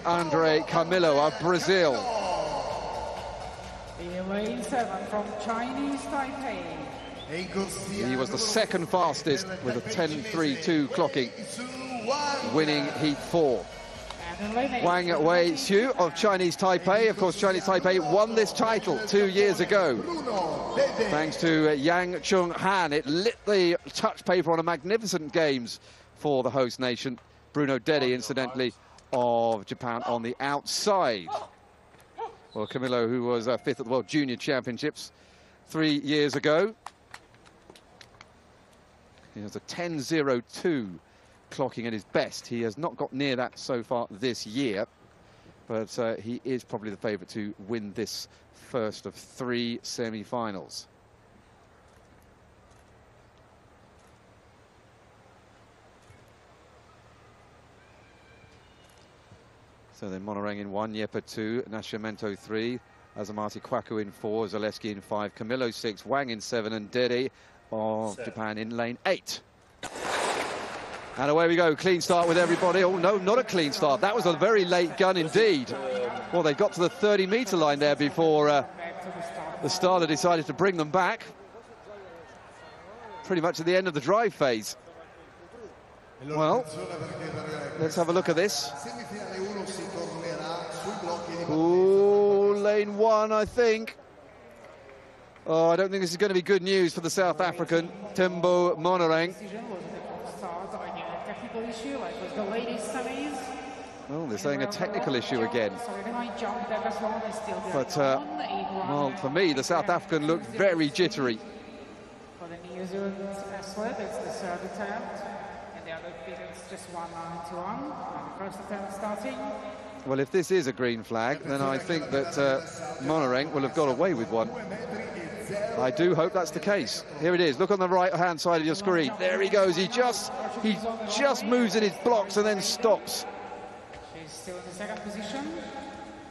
Andre Camilo of Brazil. Lane 7 from Chinese Taipei. He was the second fastest with a 10.32 clocking, winning Heat 4. Wang Wei-hsu of Chinese Taipei. Of course, Chinese Taipei won this title 2 years ago. Thanks to Yang Chung-han, it lit the touch paper on a magnificent games for the host nation. Bruno Dedi, incidentally, of Japan on the outside. Well, Camilo, who was fifth at the World Junior Championships 3 years ago. He has a 10.02 clocking at his best. He has not got near that so far this year, but he is probably the favourite to win this first of 3 semi-finals. So then Monorang in 1, Yepa 2, Nascimento 3, Azamati Kwaku in 4, Zaleski in 5, Camilo 6, Wang in 7, and Dedi of Japan in lane 8. And away we go, clean start with everybody. Oh no, not a clean start. That was a very late gun indeed. Well, they got to the 30-meter line there before the starter decided to bring them back. Pretty much at the end of the drive phase. Well, let's have a look at this. Ooh, lane 1, I think. Oh, I don't think this is going to be good news for the South African, Tembo Monorang. Oh, they're saying a technical issue again. But, well, for me, the South African looked very jittery. For the New Zealand athlete, it's the third attempt, and the other bit is just 1.91. First attempt starting. Well, if this is a green flag, then I think that Monorang will have got away with one. I do hope that's the case. Here it is. Look on the right-hand side of your screen. There he goes. He just moves in his blocks and then stops. She's still in the second position.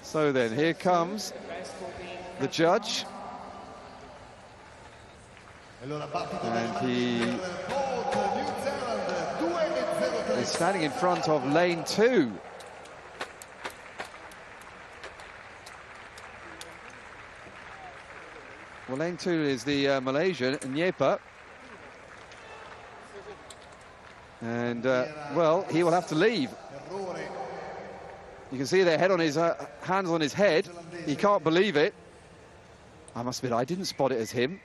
So then, here comes the judge. And he is standing in front of lane 2. Well, lane 2 is the Malaysian, Nyepa. And, well, he will have to leave. You can see their head on his hands on his head. He can't believe it. I must admit, I didn't spot it as him.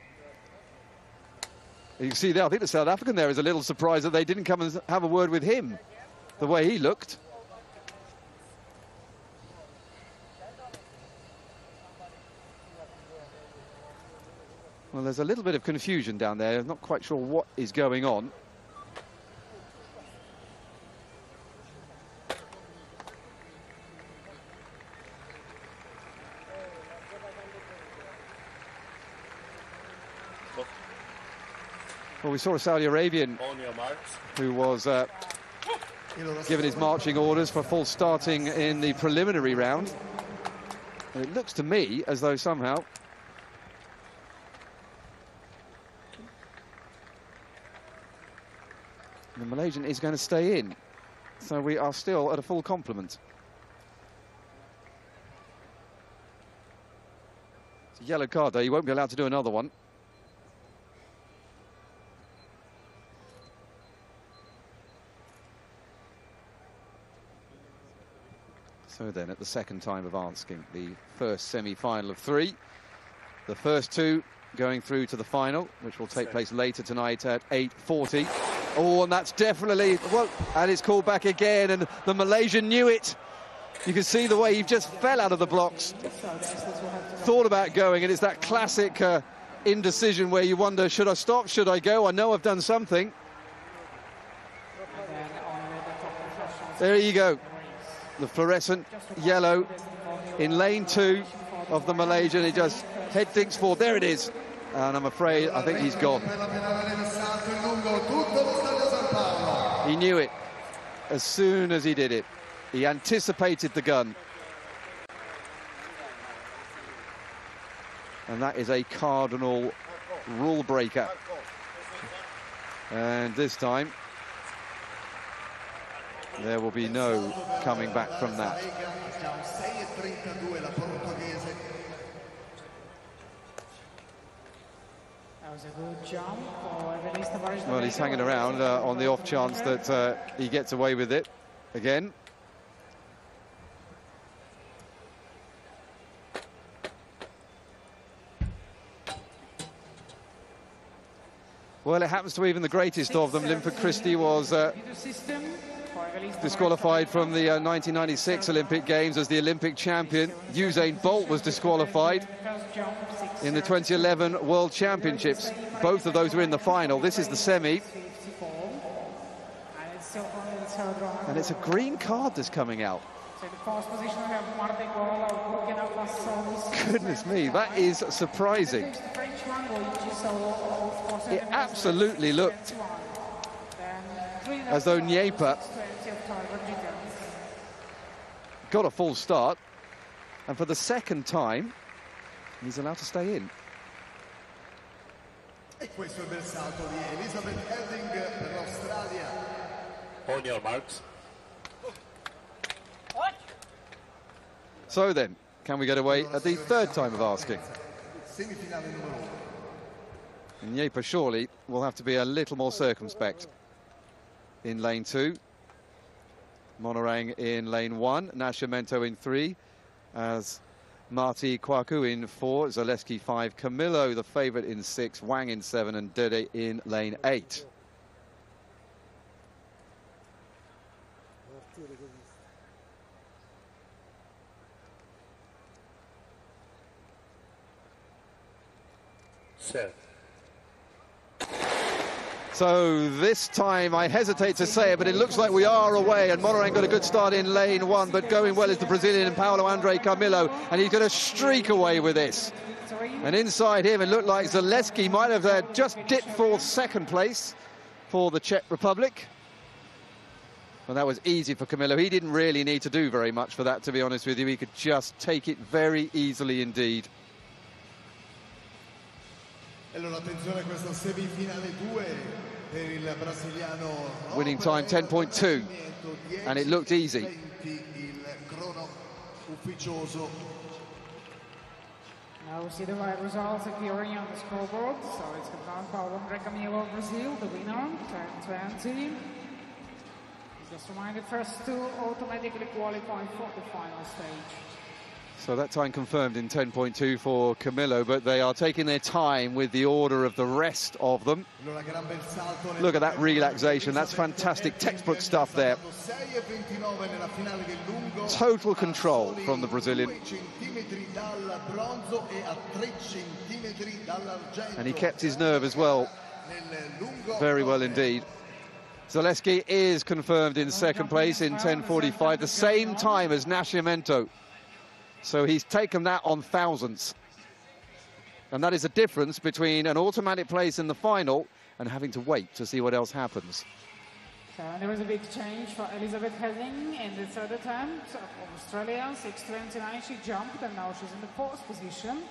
You can see there, I think the South African there is a little surprised that they didn't come and have a word with him, the way he looked. Well, there's a little bit of confusion down there. I'm not quite sure what is going on. Well, we saw a Saudi Arabian who was given his marching orders for full starting in the preliminary round. And it looks to me as though somehow the Malaysian is going to stay in. So we are still at a full complement. It's a yellow card, though. You won't be allowed to do another one. So then, at the second time of asking, the first semi-final of 3. The first 2 going through to the final, which will take place later tonight at 8:40. Oh, and that's definitely, well, and it's called back again, and the Malaysian knew it. You can see the way he just fell out of the blocks. Thought about going, and it's that classic indecision where you wonder, should I stop, should I go? I know I've done something. There you go. The fluorescent yellow in lane 2 of the Malaysian. He just head thinks forward. There it is. And I'm afraid, I think he's gone. He knew it as soon as he did it. He anticipated the gun. And that is a cardinal rule breaker. And this time, There will be no coming back from that. That was a good jump for well, he's hanging around on the off chance that he gets away with it again. Well, it happens to even the greatest of them. Linford Christie was disqualified from the 1996 Olympic Games as the Olympic champion. Usain Bolt was disqualified in the 2011 World Championships. Both of those were in the final. This is the semi. And it's a green card that's coming out. Goodness me, that is surprising. It absolutely looked as though Niepa got a full start, and for the second time he's allowed to stay in. On your marks. So then, can we get away at the third time of asking? Niepa surely will have to be a little more circumspect in lane 2. Monorang in lane 1, Nascimento in 3, as Marti Kwaku in 4, Zaleski 5, Camillo the favourite in 6, Wang in 7, and Dede in lane 8. Set. So this time, I hesitate to say it, but it looks like we are away, and Monorang got a good start in lane 1, but going well is the Brazilian Paulo Andre Camillo, and he's going to streak away with this. And inside him, it looked like Zaleski might have just dipped for second place for the Czech Republic. Well, that was easy for Camillo. He didn't really need to do very much for that, to be honest with you. He could just take it very easily indeed. Winning time 10.2, and it looked easy. Now we see the right results appearing on the scoreboard. So it's confirmed Paulo Andre Camillo of Brazil, the winner, 10-20. Just reminded, first two automatically qualify for the final stage. So that time confirmed in 10.2 for Camillo, but they are taking their time with the order of the rest of them. Look at that relaxation. That's fantastic textbook stuff there. Total control from the Brazilian. And he kept his nerve as well. Very well indeed. Zaleski is confirmed in second place in 10.45, the same time as Nascimento. So he's taken that on thousandths. And that is the difference between an automatic place in the final and having to wait to see what else happens. So there was a big change for Elizabeth Heading in the third attempt of Australia. 6.29 she jumped, and now she's in the fourth position.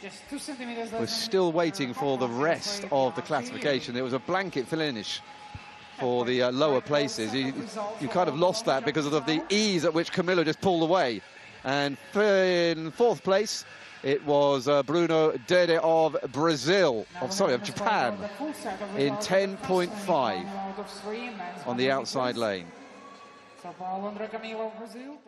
Just 2 centimeters less. We're still waiting for the rest of the classification. It was a blanket finish for the lower places. You kind of lost that because of the ease at which Camillo just pulled away. And in fourth place, it was Bruno Dede of Brazil, of Japan, in 10.5 on the outside lane. So Paulo Andre Camillo of Brazil.